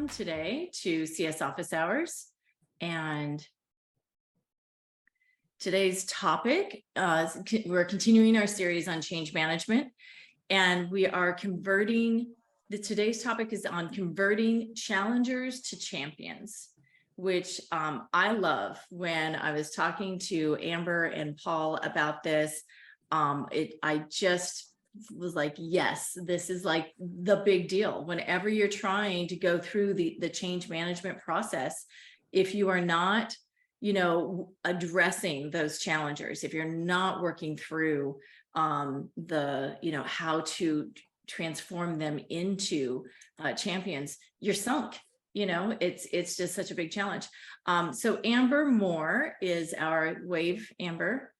welcome today to CS Office Hours. And today's topic, we're continuing our series on change management, and we are today's topic is on converting challengers to champions, which I love. When I was talking to Amber and Paul about this, I just was like, yes, this is like the big deal. Whenever you're trying to go through the change management process, if you are not, addressing those challengers, if you're not working through how to transform them into champions, you're sunk. It's just such a big challenge. So Amber Moore is our Amber.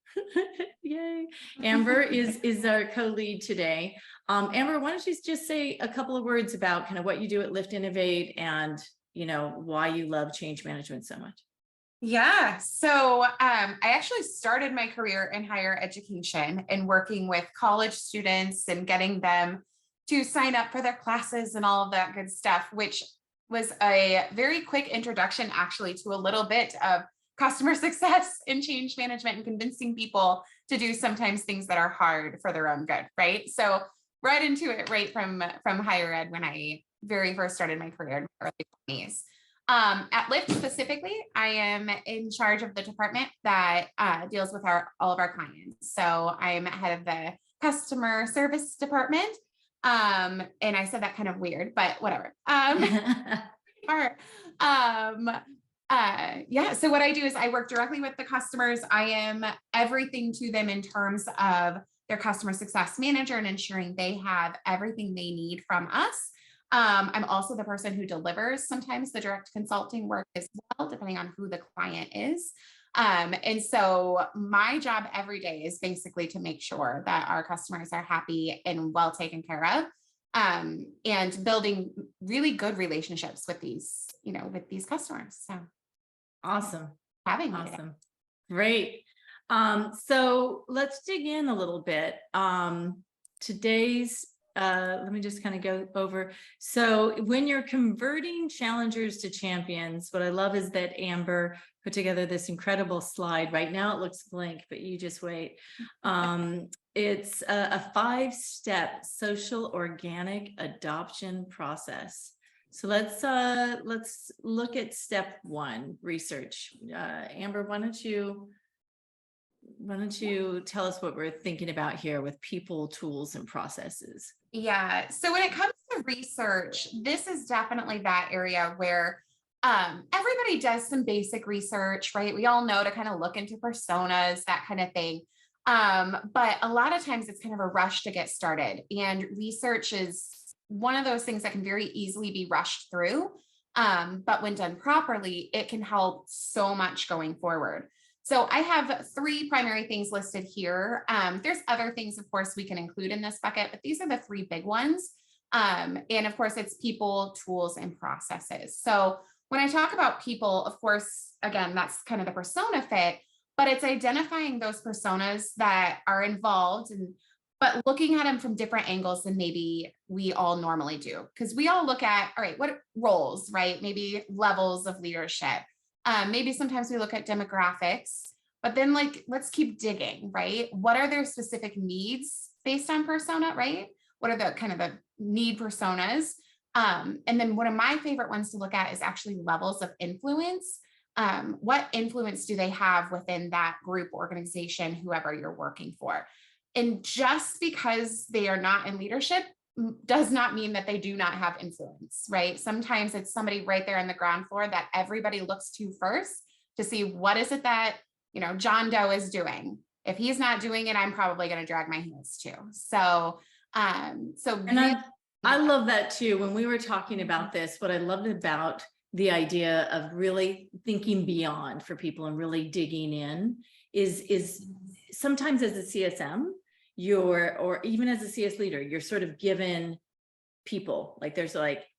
Yay. Amber is our co-lead today. Amber, why don't you just say a couple of words about kind of what you do at LIFTinnovate and why you love change management so much. Yeah, so I actually started my career in higher education and working with college students and getting them to sign up for their classes and all of that good stuff, which was a very quick introduction actually to a little bit of customer success and change management and convincing people to do sometimes things that are hard for their own good, right? So right into it, right from higher ed when I very first started my career in my early 20s. At Lyft specifically, I am in charge of the department that deals with all of our clients. So I'm head of the customer service department. And I said that kind of weird, but whatever. So what I do is I work directly with the customers. I am everything to them in terms of their customer success manager and ensuring they have everything they need from us. I'm also the person who delivers sometimes the direct consulting work as well, depending on who the client is. And so my job every day is basically to make sure that our customers are happy and well taken care of, and building really good relationships with these customers. So awesome. Having me awesome. Great. So let's dig in a little bit. Today's let me just kind of go over. So when you're converting challengers to champions, what I love is that Amber put together this incredible slide. Right now it looks blank, but you just wait. It's a 5-step social organic adoption process. So let's look at step 1, research. Amber, why don't you tell us what we're thinking about here with people, tools, and processes? Yeah. So when it comes to research, this is definitely that area where everybody does some basic research, right? We all know to kind of look into personas, that kind of thing. But a lot of times it's kind of a rush to get started. And research is one of those things that can very easily be rushed through. But when done properly, it can help so much going forward. So I have 3 primary things listed here. There's other things, of course, we can include in this bucket, but these are the 3 big ones. And of course, it's people, tools, and processes. So when I talk about people, of course, again, that's kind of the persona fit, but it's identifying those personas that are involved but looking at them from different angles than maybe we all normally do. Because we all look at, all right, what roles, right? Maybe levels of leadership. Maybe sometimes we look at demographics, but then let's keep digging, right? What are their specific needs based on persona, right? What are the kind of the need personas? And then one of my favorite ones to look at is actually levels of influence. What influence do they have within that group, organization, whoever you're working for? And just because they are not in leadership does not mean that they do not have influence, right? Sometimes it's somebody right there on the ground floor that everybody looks to first to see what is it that, John Doe is doing. If he's not doing it, I'm probably going to drag my heels too. So, I love that too. When we were talking about this, what I loved about the idea of really thinking beyond for people and really digging in is sometimes as a CSM, or even as a CS leader, you're sort of given people,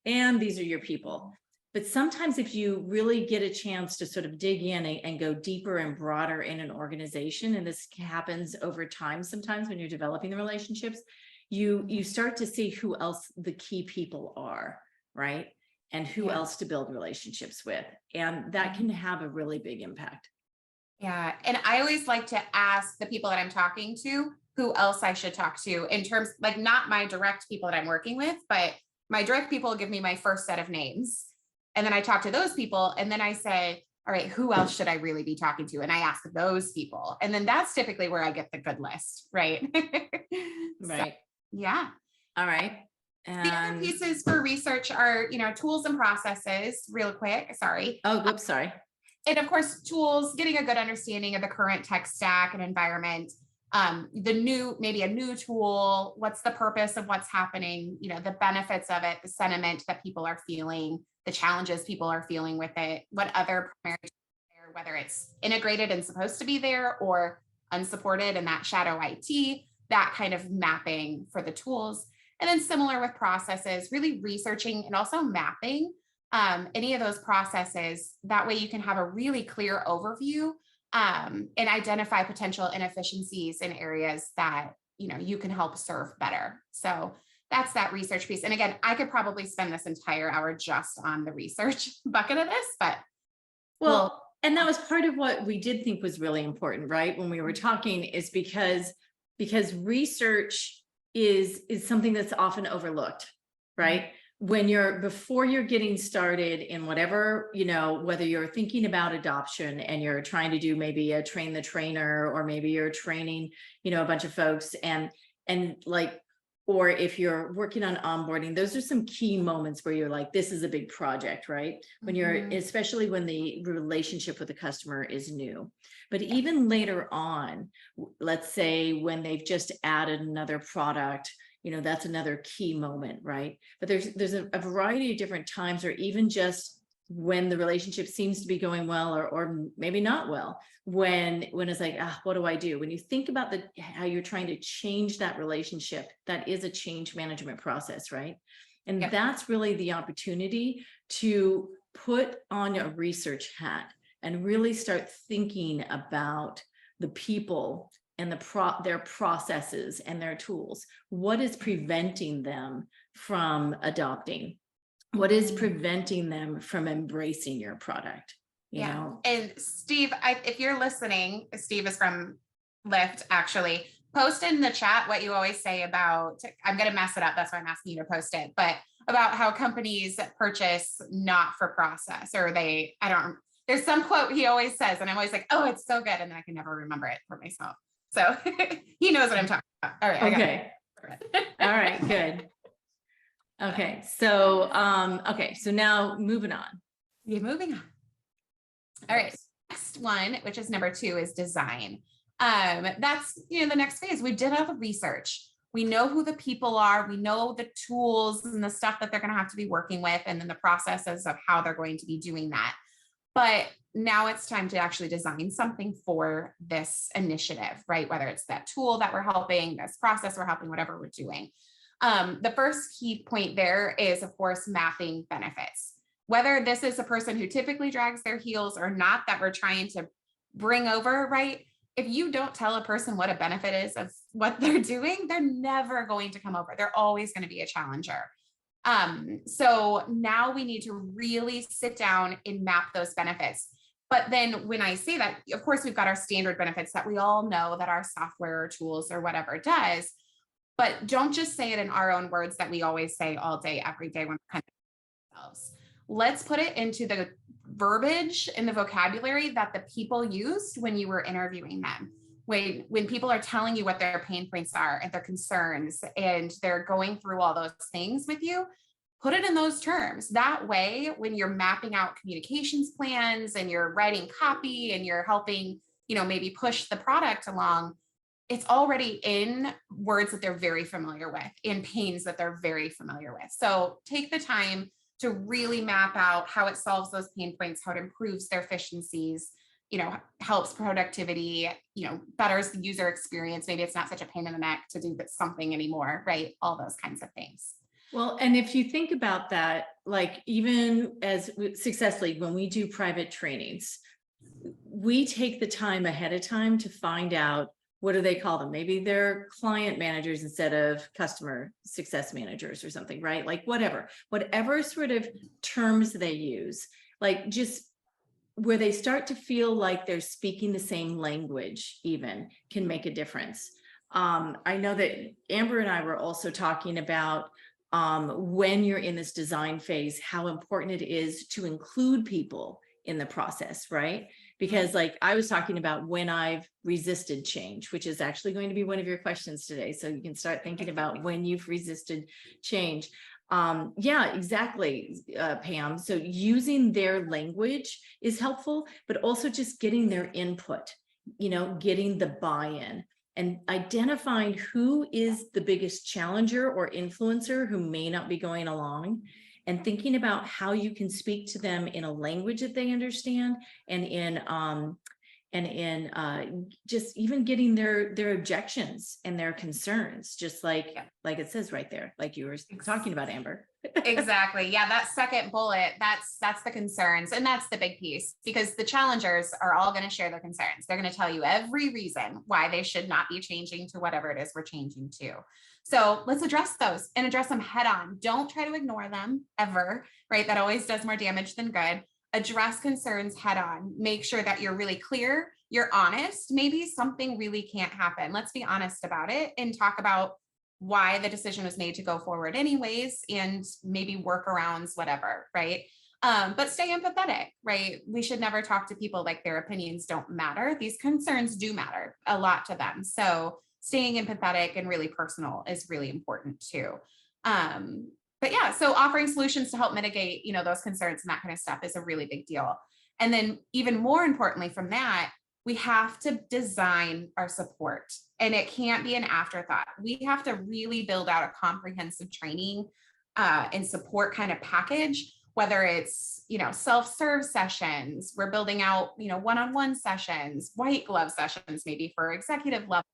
and these are your people. But sometimes if you really get a chance to sort of dig in and go deeper and broader in an organization, and this happens over time, sometimes when you're developing the relationships, you start to see who else the key people are, right? and who else to build relationships with. And that can have a really big impact. Yeah. And I always like to ask the people that I'm talking to who else I should talk to in terms, like not my direct people that I'm working with, but my direct people give me my first set of names. And then I talk to those people and then I say, all right, who else should I really be talking to? And I ask those people. And then that's typically where I get the good list, right? Right. So, yeah. All right. The other pieces for research are, tools and processes real quick. Sorry. Oh, oops, sorry. And of course, tools, getting a good understanding of the current tech stack and environment. Maybe a new tool, what's the purpose of what's happening, the benefits of it, the sentiment that people are feeling, the challenges people are feeling with it, what other primary, whether it's integrated and supposed to be there or unsupported and that shadow IT, that kind of mapping for the tools. And then similar with processes, really researching and also mapping any of those processes. That way you can have a really clear overview and identify potential inefficiencies in areas that, you can help serve better. So that's that research piece. And again, I could probably spend this entire hour just on the research bucket of this, but well, and that was part of what we did think was really important, right? When we were talking is because research is something that's often overlooked, right? Before you're getting started in whatever, whether you're thinking about adoption and you're trying to do maybe a train the trainer, or maybe you're training, a bunch of folks or if you're working on onboarding, those are some key moments where you're like, this is a big project, right? When especially when the relationship with the customer is new. But even later on, let's say when they've just added another product, that's another key moment, right? But there's a variety of different times, or even just when the relationship seems to be going well, or maybe not well, when it's like, what do I do? When you think about how you're trying to change that relationship, that is a change management process, right? And that's really the opportunity to put on a research hat and really start thinking about the people and their processes and their tools. What is preventing them from adopting? What is preventing them from embracing your product? You know? And Steve, if you're listening, Steve is from Lyft, actually. Post in the chat what you always say about, I'm going to mess it up, that's why I'm asking you to post it, but about how companies purchase not for process, or there's some quote he always says, and I'm always like, oh, it's so good. And then I can never remember it for myself. So he knows what I'm talking about. All right. Okay. All right, good. Okay. So, so now moving on. Yeah, moving on. All right. Next one, which is number 2, is design. That's, the next phase. We did all the research. We know who the people are. We know the tools and the stuff that they're going to have to be working with, and then the processes of how they're going to be doing that. But now it's time to actually design something for this initiative, right? Whether it's that tool that we're helping, this process we're helping, whatever we're doing. The first key point there is, of course, mapping benefits. Whether this is a person who typically drags their heels or not, that we're trying to bring over, right? If you don't tell a person what a benefit is of what they're doing, they're never going to come over. They're always going to be a challenger. So now we need to really sit down and map those benefits. But then when I say that, of course, we've got our standard benefits that we all know that our software or tools or whatever does, but don't just say it in our own words that we always say all day, every day when we're kind of ourselves. Let's put it into the verbiage and the vocabulary that the people used when you were interviewing them. When people are telling you what their pain points are and their concerns, and they're going through all those things with you, put it in those terms. That way, when you're mapping out communications plans and you're writing copy and you're helping, maybe push the product along, it's already in words that they're very familiar with, in pains that they're very familiar with. So take the time to really map out how it solves those pain points, how it improves their efficiencies, helps productivity, betters the user experience. Maybe it's not such a pain in the neck to do something anymore, right? All those kinds of things. Well, and if you think about that, like even as Successfully, when we do private trainings, we take the time ahead of time to find out what do they call them? Maybe they're client managers instead of customer success managers or something, right? Like whatever sort of terms they use, like just where they start to feel like they're speaking the same language even can make a difference. I know that Amber and I were also talking about when you're in this design phase, how important it is to include people in the process, right? Because like I was talking about when I've resisted change, which is actually going to be one of your questions today. So you can start thinking about when you've resisted change. Yeah, exactly, Pam. So using their language is helpful, but also just getting their input, getting the buy-in and identifying who is the biggest challenger or influencer who may not be going along, and thinking about how you can speak to them in a language that they understand, and in just even getting their objections and their concerns, just like it says right there, like you were talking about, Amber. Exactly. Yeah, that second bullet, that's the concerns. And that's the big piece, because the challengers are all going to share their concerns. They're going to tell you every reason why they should not be changing to whatever it is we're changing to. So let's address those and address them head on. Don't try to ignore them ever, right? That always does more damage than good. Address concerns head on. Make sure that you're really clear, you're honest. Maybe something really can't happen. Let's be honest about it and talk about why the decision was made to go forward anyways, and maybe workarounds, whatever, right? But stay empathetic, right? We should never talk to people like their opinions don't matter. These concerns do matter a lot to them. So staying empathetic and really personal is really important too. But yeah, so offering solutions to help mitigate, those concerns and that kind of stuff is a really big deal. And then even more importantly from that, we have to design our support, and it can't be an afterthought. We have to really build out a comprehensive training and support kind of package, whether it's, self-serve sessions, we're building out, one-on-one sessions, white glove sessions, maybe for executive level,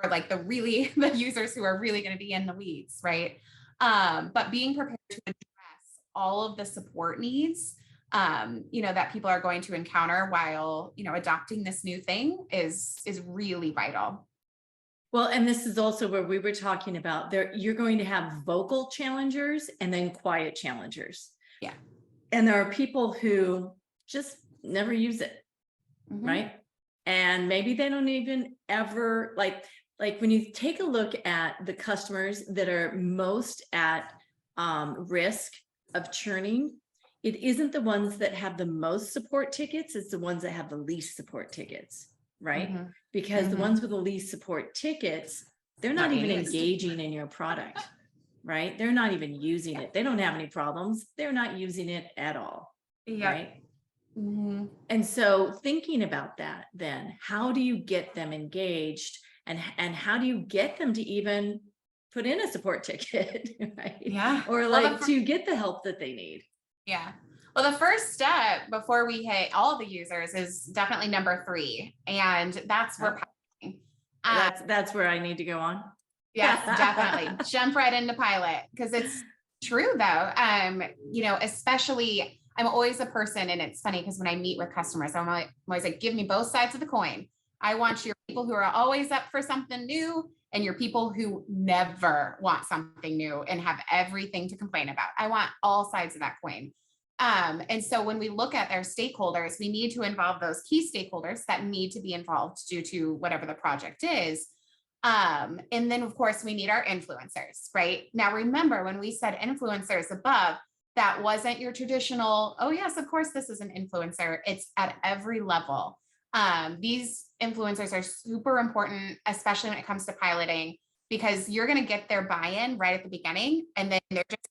or like the users who are really going to be in the weeds, right? But being prepared to address all of the support needs that people are going to encounter while, adopting this new thing is really vital. Well, and this is also where we were talking about you're going to have vocal challengers and then quiet challengers. Yeah. And there are people who just never use it, right? And maybe they don't even ever like when you take a look at the customers that are most at risk of churning, it isn't the ones that have the most support tickets, it's the ones that have the least support tickets, right? Because the ones with the least support tickets, they're not even engaging in your product, right? They're not even using it. They don't have any problems. They're not using it at all, right? And so thinking about that, then how do you get them engaged, and how do you get them to even put in a support ticket, right? Yeah. Or like to get the help that they need. Yeah. Well, the first step before we hit all the users is definitely number 3. And that's where piloting. That's where I need to go on. Yes, definitely. Jump right into pilot, because it's true though. Especially I'm always a person, and it's funny because when I meet with customers, I'm always like, give me both sides of the coin. I want your people who are always up for something new, and your people who never want something new and have everything to complain about. I want all sides of that coin. And so when we look at their stakeholders, we need to involve those key stakeholders that need to be involved due to whatever the project is. And then of course we need our influencers, right? Now, remember when we said influencers above, that wasn't your traditional, oh yes, of course this is an influencer. It's at every level. These influencers are super important, especially when it comes to piloting, because you're going to get their buy-in right at the beginning, and then they're just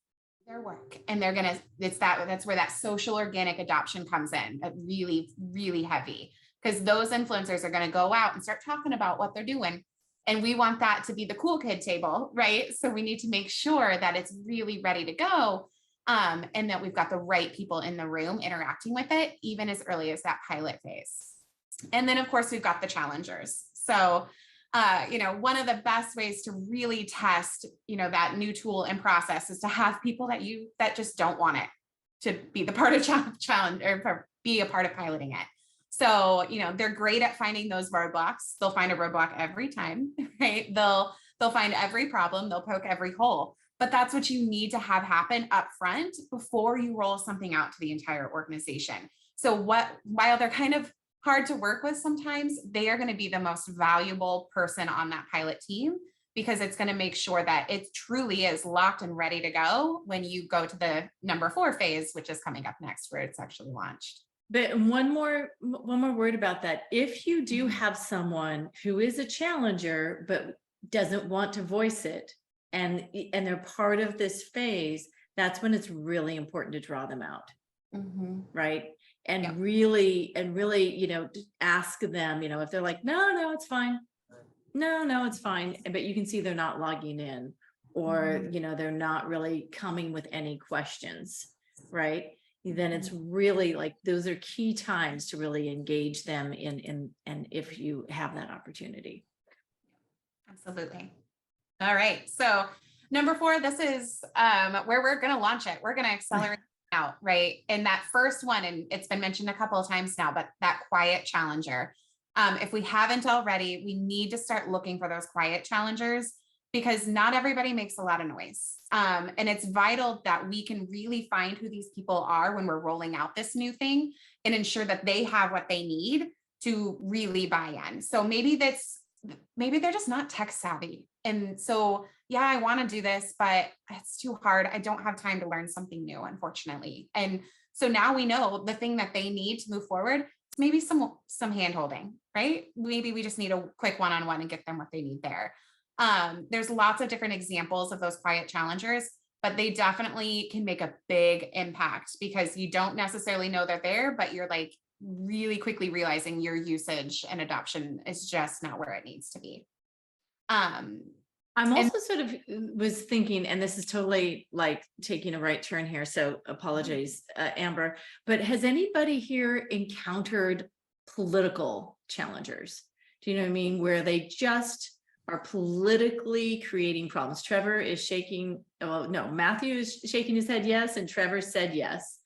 their work, and they're going to, that's where that social organic adoption comes in, really, really heavy, because those influencers are going to go out and start talking about what they're doing. And we want that to be the cool kid table, right? So we need to make sure that it's really ready to go. And that we've got the right people in the room interacting with it, even as early as that pilot phase. And then of course we've got the challengers. So, one of the best ways to really test, that new tool and process is to have people that just don't want it to be the part of challenge or be a part of piloting it. So, they're great at finding those roadblocks. They'll find a roadblock every time, right? They'll find every problem, they'll poke every hole. But that's what you need to have happen up front before you roll something out to the entire organization. So while they're kind of hard to work with sometimes, they are going to be the most valuable person on that pilot team, because it's going to make sure that it truly is locked and ready to go when you go to the number 4 phase, which is coming up next, where it's actually launched. But one more word about that. If you do have someone who is a challenger, but doesn't want to voice it, and they're part of this phase, that's when it's really important to draw them out. Right. And really, ask them, if they're like, no, it's fine. No, it's fine. But you can see they're not logging in, or, they're not really coming with any questions. Right. Then it's really like, those are key times to really engage them and if you have that opportunity. Absolutely. All right. So number 4, this is where we're going to launch it. We're going to accelerate out, right? And that first one, and it's been mentioned a couple of times now, but that quiet challenger. If we haven't already, we need to start looking for those quiet challengers, because not everybody makes a lot of noise. And it's vital that we can really find who these people are when we're rolling out this new thing, and ensure that they have what they need to really buy in. So maybe they're just not tech savvy. And so, yeah, I want to do this, but it's too hard. I don't have time to learn something new, unfortunately. And so now we know the thing that they need to move forward is maybe some hand holding, right? Maybe we just need a quick one-on-one and get them what they need there. There's lots of different examples of those quiet challengers, but they definitely can make a big impact, because you don't necessarily know they're there, but you're like really quickly realizing your usage and adoption is just not where it needs to be. I'm also sort of was thinking, and this is totally like taking a right turn here, so apologize, Amber, but has anybody here encountered political challengers? Do you know what I mean? Where they just are politically creating problems. Trevor is shaking, well, no, Matthew is shaking his head yes, and Trevor said yes.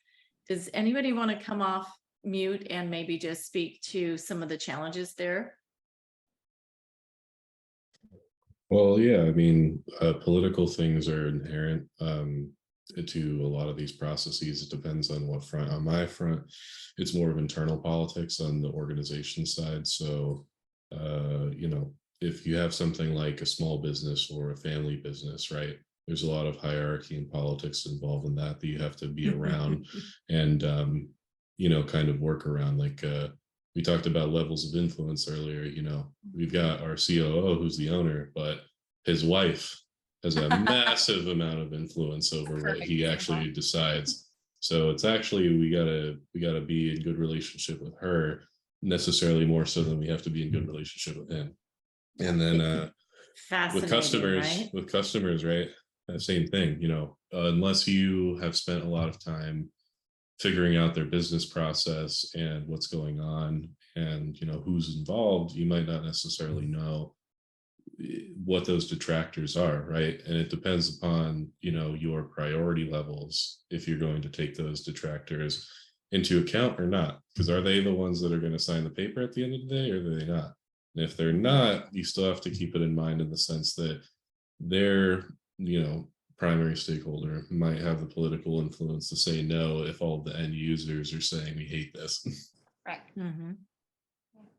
Does anybody want to come off mute and maybe just speak to some of the challenges there? Well, yeah, I mean, political things are inherent to a lot of these processes. It depends on what front. On my front, it's more of internal politics on the organization side. So, if you have something like a small business or a family business, right, there's a lot of hierarchy and politics involved in that you have to be around and, kind of work around. Like, we talked about levels of influence earlier. We've got our COO, who's the owner, but his wife has a massive amount of influence over what he actually decides. So it's actually, we gotta be in good relationship with her, necessarily more so than we have to be in good relationship with him. And then with customers, right? Same thing, unless you have spent a lot of time figuring out their business process and what's going on and who's involved, you might not necessarily know what those detractors are, right? And it depends upon your priority levels, if you're going to take those detractors into account or not. Because are they the ones that are going to sign the paper at the end of the day, or are they not? And if they're not, you still have to keep it in mind, in the sense that their primary stakeholder might have the political influence to say no if all of the end users are saying we hate this. Right. Mm-hmm.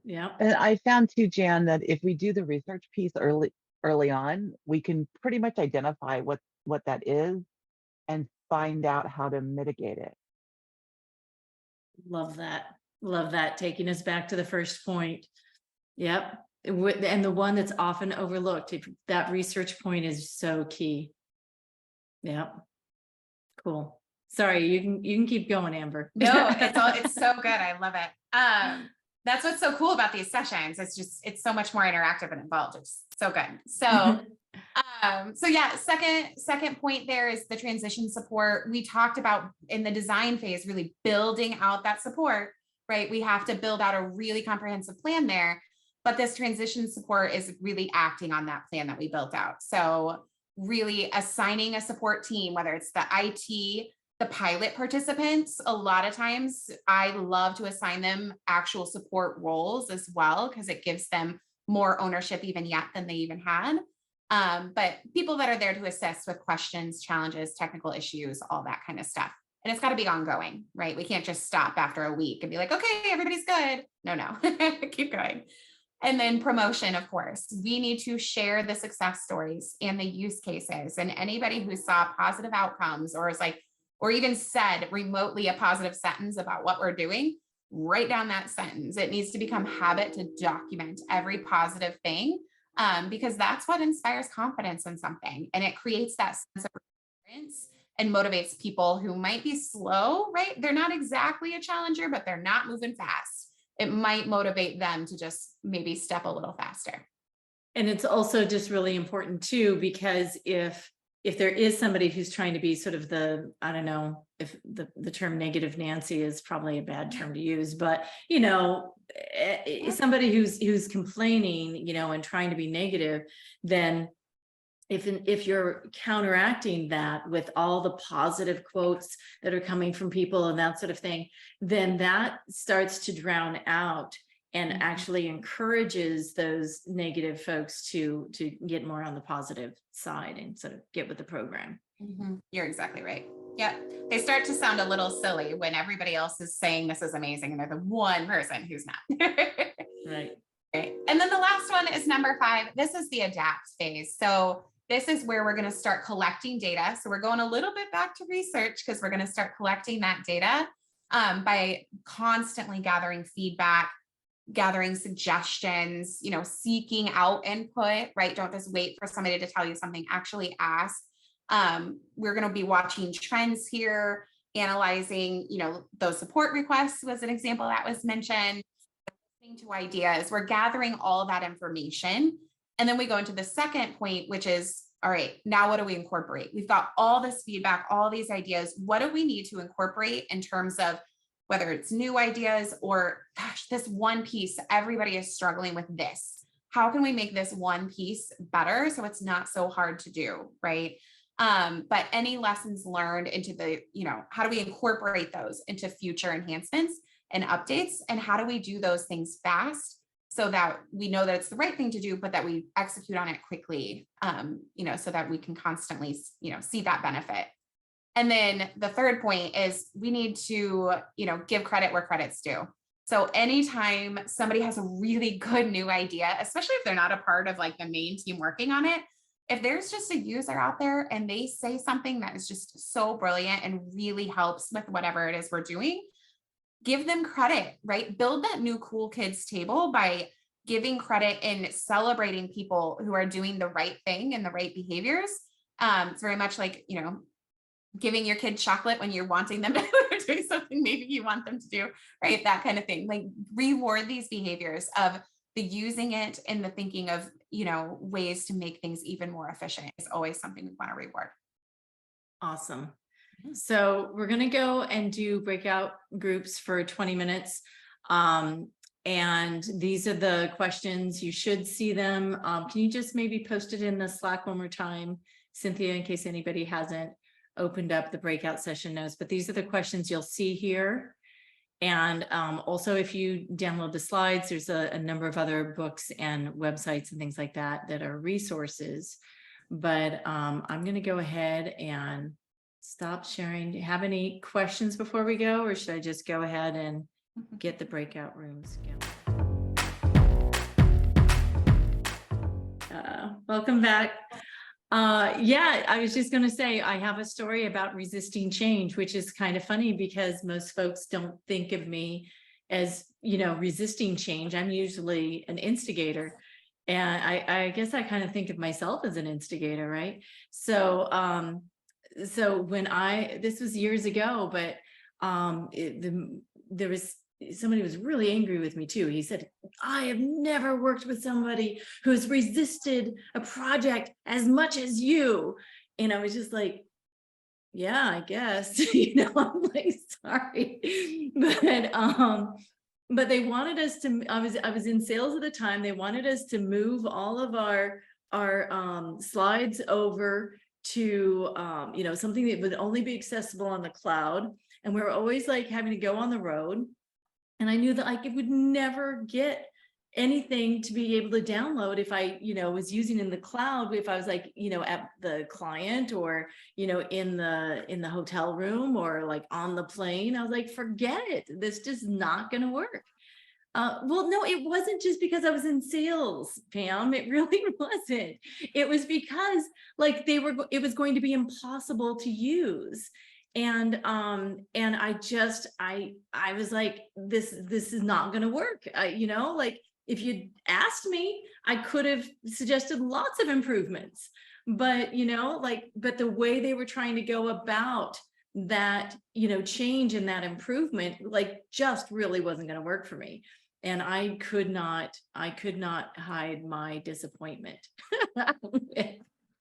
Yeah. And I found too, Jan, that if we do the research piece early on, we can pretty much identify what that is and find out how to mitigate it. Love that. Love that. Taking us back to the first point. Yep. And the one that's often overlooked, that research point is so key. Yep. Cool. Sorry, you can keep going, Amber. No, it's so good. I love it. That's what's so cool about these sessions. It's so much more interactive and involved. It's so good. So, so yeah, second point there is the transition support. We talked about in the design phase, really building out that support, right? We have to build out a really comprehensive plan there, but this transition support is really acting on that plan that we built out. So really assigning a support team, whether it's the IT the pilot participants, a lot of times I love to assign them actual support roles as well, because it gives them more ownership even yet than they even had. But people that are there to assist with questions, challenges, technical issues, all that kind of stuff. And it's got to be ongoing, right? We can't just stop after a week and be like, okay, everybody's good. No, keep going. And then promotion, of course, we need to share the success stories and the use cases, and anybody who saw positive outcomes or is like, or even said remotely a positive sentence about what we're doing, write down that sentence. It needs to become habit to document every positive thing, because that's what inspires confidence in something. And it creates that sense of perseverance and motivates people who might be slow, right? They're not exactly a challenger, but they're not moving fast. It might motivate them to just maybe step a little faster. And it's also just really important too, because if there is somebody who's trying to be sort of the, I don't know if the term negative Nancy is probably a bad term to use, but somebody who's complaining, and trying to be negative, then if you're counteracting that with all the positive quotes that are coming from people and that sort of thing, then that starts to drown out and actually encourages those negative folks to get more on the positive side and sort of get with the program. You're exactly right. Yeah. They start to sound a little silly when everybody else is saying this is amazing and they're the one person who's not. Right. And then the last one is number 5. This is the adapt phase. So this is where we're going to start collecting data. So we're going a little bit back to research, because we're going to start collecting that data by constantly gathering feedback, gathering suggestions, seeking out input, right? Don't just wait for somebody to tell you something, actually ask. We're going to be watching trends here, analyzing, those support requests was an example that was mentioned, listening to ideas. We're gathering all that information. And then we go into the second point, which is, all right, now what do we incorporate? We've got all this feedback, all these ideas. What do we need to incorporate in terms of whether it's new ideas or, gosh, this one piece, everybody is struggling with this. How can we make this one piece better so it's not so hard to do, right? But any lessons learned into the, how do we incorporate those into future enhancements and updates? And how do we do those things fast so that we know that it's the right thing to do, but that we execute on it quickly, so that we can constantly, see that benefit. And then the third point is we need to, give credit where credit's due. So anytime somebody has a really good new idea, especially if they're not a part of like the main team working on it, if there's just a user out there and they say something that is just so brilliant and really helps with whatever it is we're doing, give them credit, right? Build that new cool kids table by giving credit and celebrating people who are doing the right thing and the right behaviors. It's very much like, giving your kid chocolate when you're wanting them to do something maybe you want them to do, right? That kind of thing. Like reward these behaviors of the using it and the thinking of, ways to make things even more efficient is always something we want to reward. Awesome. So we're going to go and do breakout groups for 20 minutes. And these are the questions. You should see them. Can you just maybe post it in the Slack one more time, Cynthia, in case anybody hasn't opened up the breakout session notes? But these are the questions you'll see here. And also, if you download the slides, there's a number of other books and websites and things like that that are resources. But I'm going to go ahead and stop sharing. Do you have any questions before we go, or should I just go ahead and get the breakout rooms going? Welcome back. Yeah, I was just going to say, I have a story about resisting change, which is kind of funny because most folks don't think of me as, resisting change. I'm usually an instigator. And I guess I kind of think of myself as an instigator, right? So, when this was years ago, but there was somebody was really angry with me too. He said, I have never worked with somebody who has resisted a project as much as you. And I was just like, yeah, I guess, I'm like, sorry. But they wanted us to, I was in sales at the time. They wanted us to move all of our slides over to, something that would only be accessible on the cloud. And we were always like having to go on the road. And I knew that I would never get anything to be able to download if I, was using in the cloud, if I was like, at the client or, in the hotel room or like on the plane. I was like, forget it. This just not going to work. Well, no, it wasn't just because I was in sales, Pam. It really wasn't. It was because like it was going to be impossible to use. And I was like, this is not going to work. Like if you'd asked me, I could have suggested lots of improvements, but but the way they were trying to go about that, change in that improvement, like just really wasn't going to work for me. And I could not hide my disappointment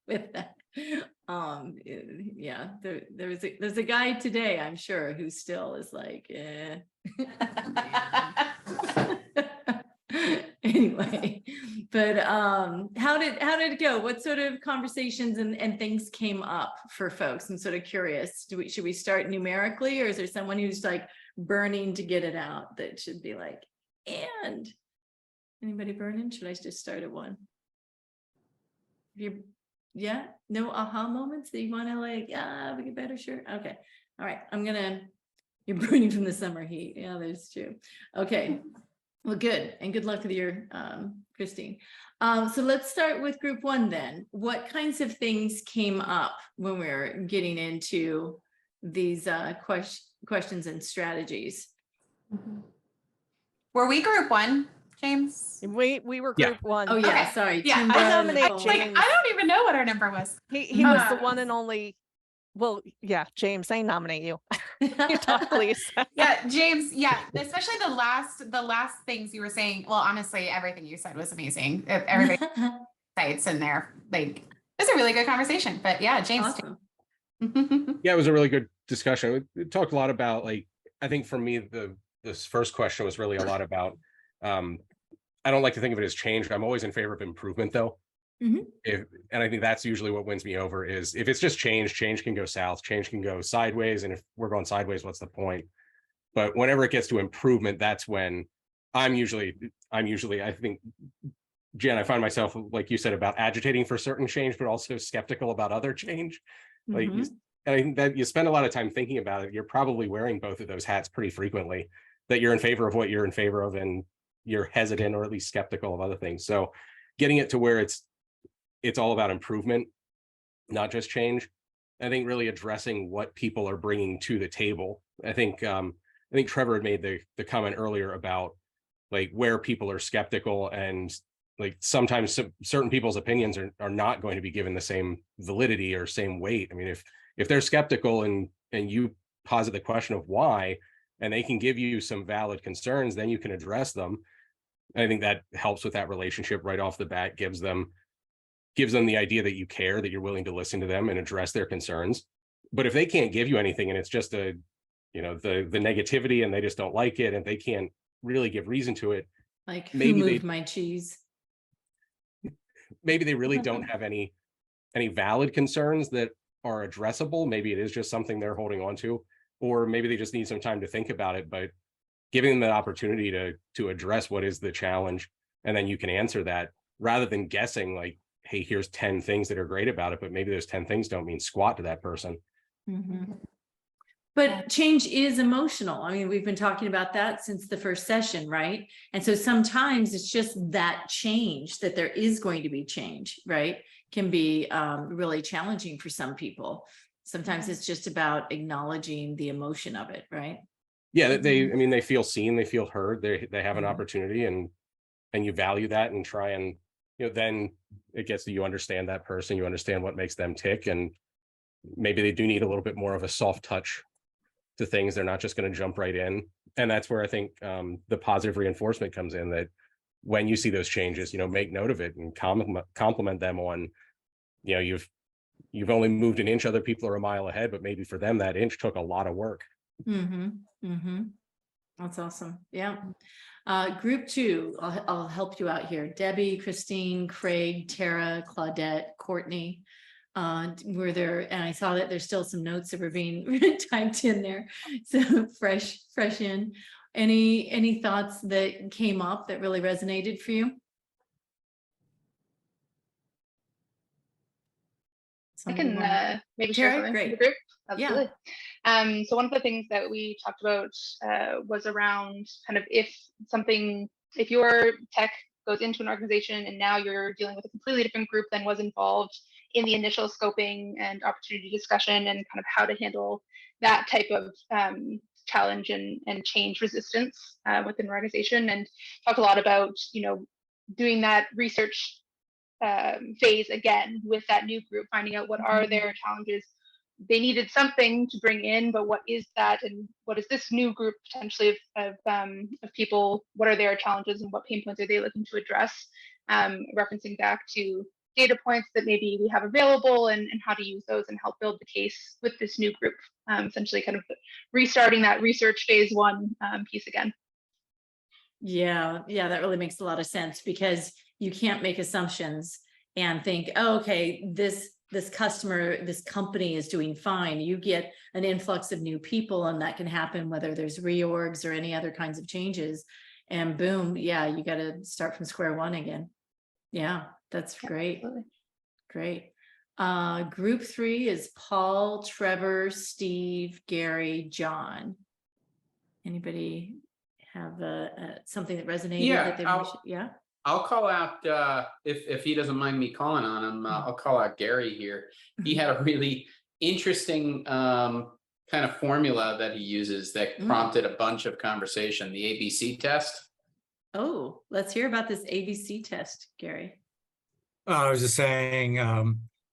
with that. Yeah, there's a guy today, I'm sure, who still is like, Anyway, but how did it go? What sort of conversations and things came up for folks? I'm sort of curious. Should we start numerically, or is there someone who's like burning to get it out that should be like, and anybody burning? Should I just start at one? Yeah, no aha moments that you want to like, we get better, sure. Okay, all right, you're burning from the summer heat. Yeah, that's true. Okay, well, good, and good luck with your Christine. So let's start with group one then. What kinds of things came up when we were getting into these questions and strategies? Were we group one, James? We were group one. Oh yeah, Okay. sorry. Yeah. Timbra, I nominate Nicole. James. I don't even know what our number was. He was the one and only. Well, yeah, James, I nominate you. You talk, please. Yeah, James. Yeah, especially the last things you were saying. Well, honestly, everything you said was amazing. Everybody sites in there, like it was a really good conversation. But yeah, James. Awesome. Yeah, it was a really good discussion. We talked a lot about, like, I think for me, this first question was really a lot about, I don't like to think of it as change. I'm always in favor of improvement though. Mhm. And I think that's usually what wins me over is if it's just change can go south, change can go sideways. And if we're going sideways, what's the point? But whenever it gets to improvement, that's when I'm usually, I think, Jen, I find myself, like you said, about agitating for certain change, but also skeptical about other change. Like, Mhm. and I think that you spend a lot of time thinking about it. You're probably wearing both of those hats pretty frequently, that you're in favor of what you're in favor of, and you're hesitant or at least skeptical of other things. So getting it to where it's all about improvement, not just change. I think really addressing what people are bringing to the table. I think Trevor had made the comment earlier about like where people are skeptical, and like sometimes certain people's opinions are not going to be given the same validity or same weight. I mean, if they're skeptical and you posit the question of why, and they can give you some valid concerns, then you can address them. I think that helps with that relationship right off the bat, gives them the idea that you care, that you're willing to listen to them and address their concerns. But if they can't give you anything and it's just the negativity and they just don't like it and they can't really give reason to it, Like, who maybe moved my cheese? Maybe they really don't have any valid concerns that are addressable. Maybe it is just something they're holding on to, or maybe they just need some time to think about it. But giving them the opportunity to address what is the challenge, and then you can answer that rather than guessing like, hey, here's 10 things that are great about it, but maybe those 10 things don't mean squat to that person. Mhm. But change is emotional. I mean, we've been talking about that since the first session, right? And so sometimes it's just that change, that there is going to be change, right? Can be really challenging for some people. Sometimes it's just about acknowledging the emotion of it, right? Yeah, they feel seen, they feel heard, they have an Mhm. opportunity, and you value that and try and, then it gets to, you understand that person, you understand what makes them tick, and maybe they do need a little bit more of a soft touch to things. They're not just going to jump right in. And that's where I think the positive reinforcement comes in, that when you see those changes, make note of it and compliment them on, you've only moved an inch, other people are a mile ahead, but maybe for them that inch took a lot of work. Mm-hmm. Mm-hmm. That's awesome. Yeah. Group two, I'll help you out here. Debbie, Christine, Craig, Tara, Claudette, Courtney. Were there, and I saw that there's still some notes that were being typed in there. So fresh in. Any thoughts that came up that really resonated for you? I can maybe Tara, share something great. with the group. Yeah. Absolutely. So one of the things that we talked about was around kind of if your tech goes into an organization and now you're dealing with a completely different group than was involved in the initial scoping and opportunity discussion, and kind of how to handle that type of challenge and change resistance within an organization, and talk a lot about, doing that research phase again with that new group, finding out what are their challenges. They needed something to bring in, but what is that, and what is this new group potentially of people? What are their challenges, and what pain points are they looking to address? Referencing back to data points that maybe we have available, and how to use those and help build the case with this new group. Essentially, kind of restarting that research phase one piece again. Yeah, that really makes a lot of sense, because you can't make assumptions and think, oh, okay, this customer, this company is doing fine. You get an influx of new people, and that can happen whether there's reorgs or any other kinds of changes, and boom, yeah, you got to start from square one again. Yeah, that's great. Absolutely. Great. Group 3 is Paul, Trevor, Steve, Gary, John. Anybody have something that resonated? Yeah, that I'll call out, if he doesn't mind me calling on him, I'll call out Gary here. He had a really interesting kind of formula that he uses that prompted a bunch of conversation, the ABC test. Oh, let's hear about this ABC test, Gary. I was just saying,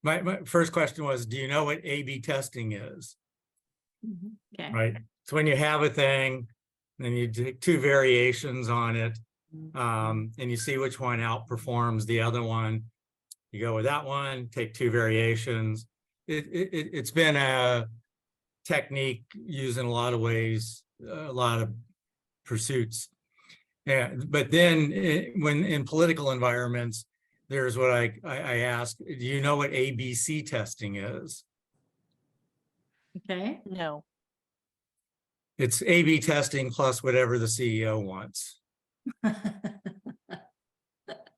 my first question was, do you know what A/B testing is? Okay. Right. So when you have a thing, then you take two variations on it, and you see which one outperforms the other one. You go with that one, take two variations. It's been a technique used in a lot of ways, a lot of pursuits. Yeah, but then when in political environments, there's what I ask, do you know what ABC testing is? Okay. No. It's A/B testing plus whatever the CEO wants,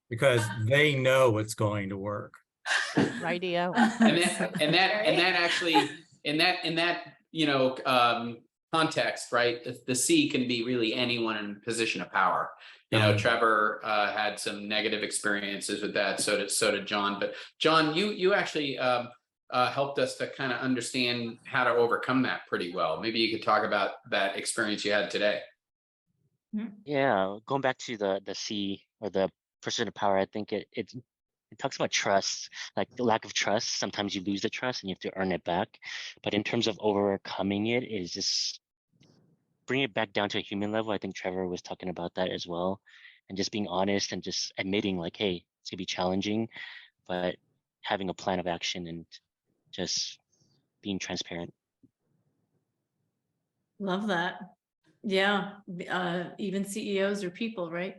because they know it's going to work. Radio. And that actually, in that context, right? The C can be really anyone in a position of power. Trevor had some negative experiences with that. So did John. But John, you actually helped us to kind of understand how to overcome that pretty well. Maybe you could talk about that experience you had today. Yeah, going back to the C, or the position of power, I think it talks about trust, like the lack of trust. Sometimes you lose the trust and you have to earn it back. But in terms of overcoming it, is just bring it back down to a human level. I think Trevor was talking about that as well, and just being honest and just admitting like, hey, it's gonna be challenging, but having a plan of action and just being transparent. Love that. Yeah. Even CEOs are people, right?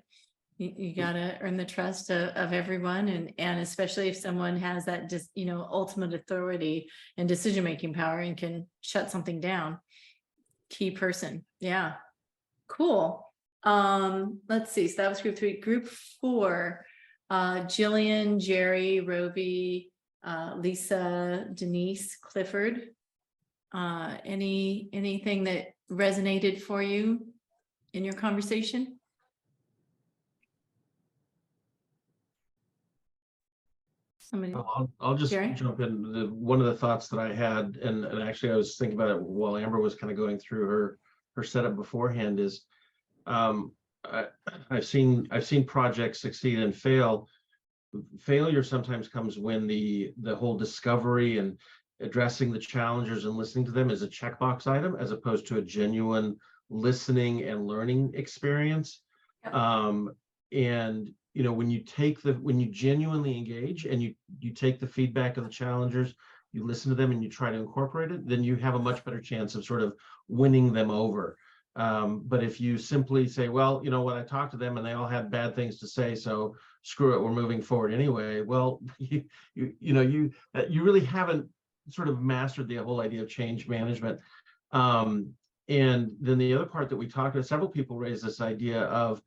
You gotta earn the trust of everyone, and especially if someone has that just ultimate authority and decision-making power and can shut something down. Key person. Yeah. Cool. Let's see. So that was group 3. Group 4, Jillian, Jerry, Roby, Lisa, Denise, Clifford. Anything that resonated for you in your conversation? I'll just Jerry? jump in. One of the thoughts that I had, and actually I was thinking about it while Amber was kind of going through her setup beforehand, is I've seen projects succeed and fail. Failure sometimes comes when the whole discovery and addressing the challengers and listening to them is a checkbox item, as opposed to a genuine listening and learning experience. Yep. And when you genuinely engage and you take the feedback of the challengers, you listen to them and you try to incorporate it, then you have a much better chance of sort of winning them over. But if you simply say, well, you know what, I talked to them and they all had bad things to say, so screw it, we're moving forward anyway. Well, you really haven't sort of mastered the whole idea of change management. And then the other part that we talked about, several people raised this idea of,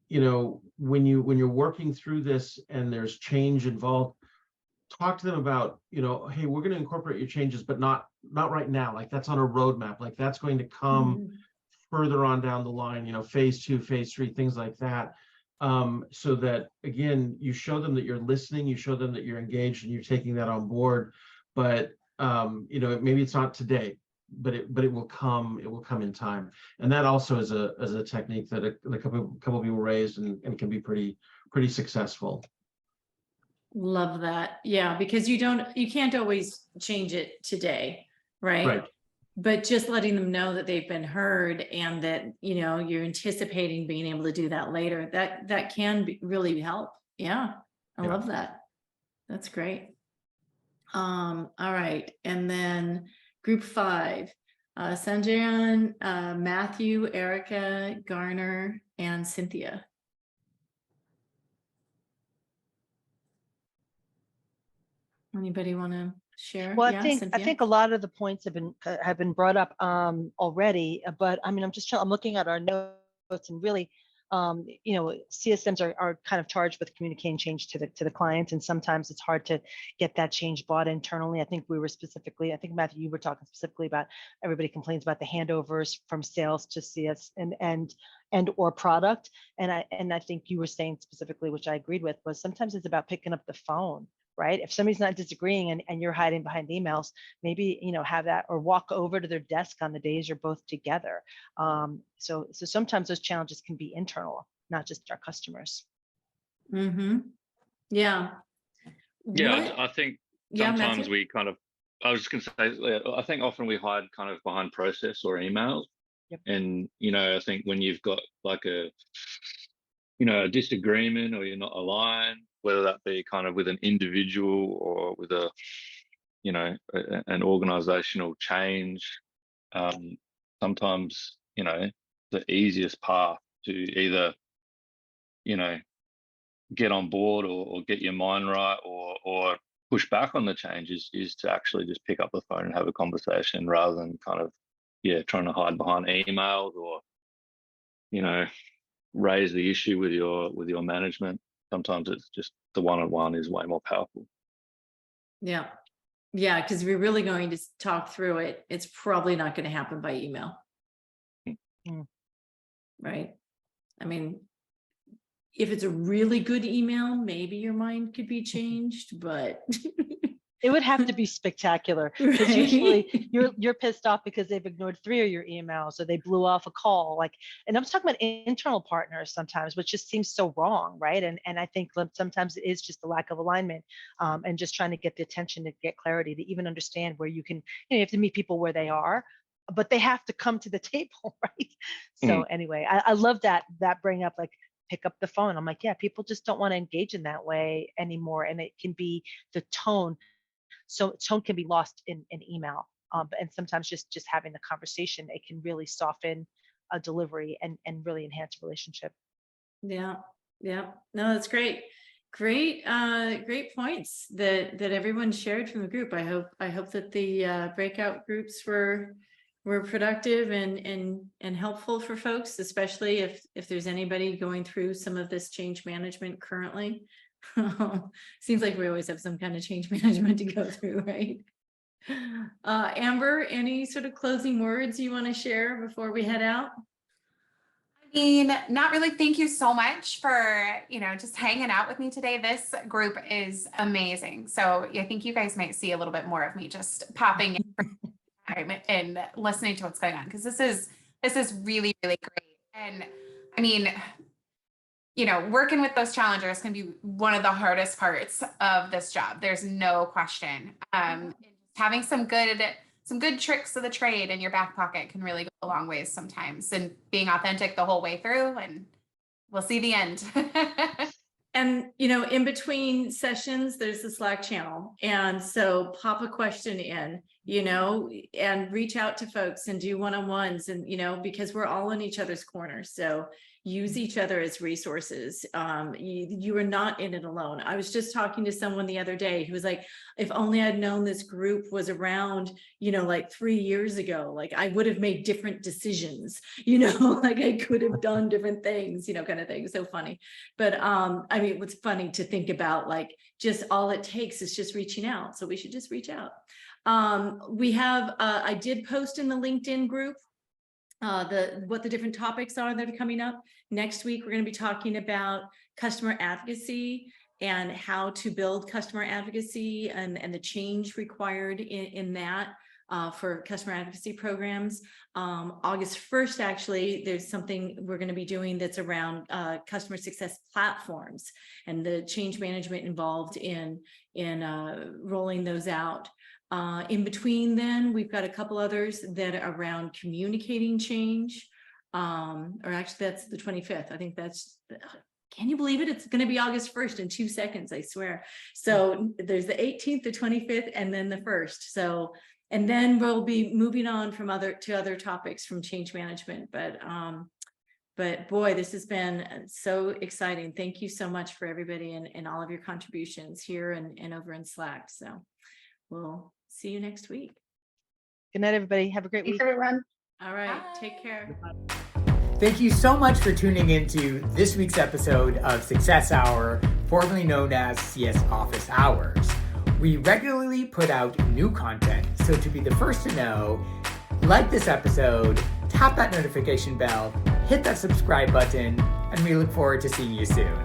you know, when you're working through this and there's change involved, talk to them about, you know, hey, we're going to incorporate your changes, but not right now. Like that's on a roadmap. Like that's going to come further on down the line, you know, phase 2, phase 3, things like that. So that again, you show them that you're listening, you show them that you're engaged and you're taking that on board. But you know, maybe it's not today, but it will come in time. And that also is a technique that a couple people raised and can be pretty successful. Love that. Yeah, because you can't always change it today, right? Right. But just letting them know that they've been heard and that, you know, you're anticipating being able to do that later, that can really help. Yeah, I love that. That's great. All right. And then group 5, Sanjayan, Matthew, Erica, Garner, and Cynthia. Anybody want to share? Well, Yeah, I Cynthia? think a lot of the points have been brought up already, but I mean, I'm looking at our notes and really, you know, CSMs are kind of charged with communicating change to the client, and sometimes it's hard to get that change bought internally. I think Matthew, you were talking specifically about everybody complains about the handovers from sales to CS and or product, and I think you were saying specifically, which I agreed with, was sometimes it's about picking up the phone. Right? If somebody's not disagreeing and you're hiding behind emails, maybe, you know, have that, or walk over to their desk on the days you're both together. So sometimes those challenges can be internal, not just our customers. Mm-hmm. Yeah. Yeah, I think sometimes Matthew? we kind of, I was just going to say, I think often we hide kind of behind process or emails. Yep. And, you know, I think when you've got like a disagreement or you're not aligned, whether that be kind of with an individual or with a, you know, an organizational change, sometimes, you know, the easiest path to either, you know, get on board or get your mind right or push back on the changes is to actually just pick up the phone and have a conversation rather than kind of, trying to hide behind emails or, you know, raise the issue with your management. Sometimes it's just the one-on-one is way more powerful. Yeah, because we're really going to talk through it. It's probably not going to happen by email. Right? I mean, if it's a really good email, maybe your mind could be changed, but it would have to be spectacular, because usually you're pissed off because they've ignored 3 of your emails or they blew off a call. Like, and I'm talking about internal partners sometimes, which just seems so wrong, right? And I think sometimes it is just the lack of alignment, and just trying to get the attention to get clarity to even understand where you can, you know, you have to meet people where they are, but they have to come to the table, right? So anyway, I love that bring up, like, pick up the phone. I'm like, yeah, people just don't want to engage in that way anymore, and it can be the tone. So tone can be lost in email, and sometimes just having the conversation, it can really soften a delivery and really enhance a relationship. Yeah. No, that's great. Great points that everyone shared from the group. I hope that the breakout groups were productive and helpful for folks, especially if there's anybody going through some of this change management currently. Seems like we always have some kind of change management to go through, right? Amber, any sort of closing words you want to share before we head out? I mean, not really. Thank you so much for, you know, just hanging out with me today. This group is amazing. So I think you guys might see a little bit more of me just popping in and listening to what's going on, because this is really, really great. And I mean, you know, working with those challengers can be one of the hardest parts of this job. There's no question. Having some good tricks of the trade in your back pocket can really go a long ways sometimes, and being authentic the whole way through, and we'll see the end. And, in between sessions, there's the Slack channel. And so pop a question in, and reach out to folks and do one-on-ones and, because we're all in each other's corner. So use each other as resources. You are not in it alone. I was just talking to someone the other day who was like, if only I'd known this group was around, like 3 years ago, like I would have made different decisions, like I could have done different things, kind of thing. So funny. But I mean, what's funny to think about, like just all it takes is just reaching out. So we should just reach out. We have, I did post in the LinkedIn group what the different topics are that are coming up. Next week, we're going to be talking about customer advocacy and how to build customer advocacy and the change required in that for customer advocacy programs. August 1st, actually, there's something we're going to be doing that's around customer success platforms and the change management involved in rolling those out. In between then, we've got a couple others that are around communicating change, or actually that's the 25th. I think that's, can you believe it? It's going to be August 1st in 2 seconds, I swear. So there's the 18th, the 25th, and then the 1st. So, and then we'll be moving on from other topics from change management. But boy, this has been so exciting. Thank you so much for everybody and all of your contributions here and over in Slack. So we'll see you next week. Good night, everybody. Have a great week. Thanks, everyone. All right. Bye. Take care. Thank you so much for tuning into this week's episode of Success Hour, formerly known as CS Office Hours. We regularly put out new content, so to be the first to know, like this episode, tap that notification bell, hit that subscribe button, and we look forward to seeing you soon.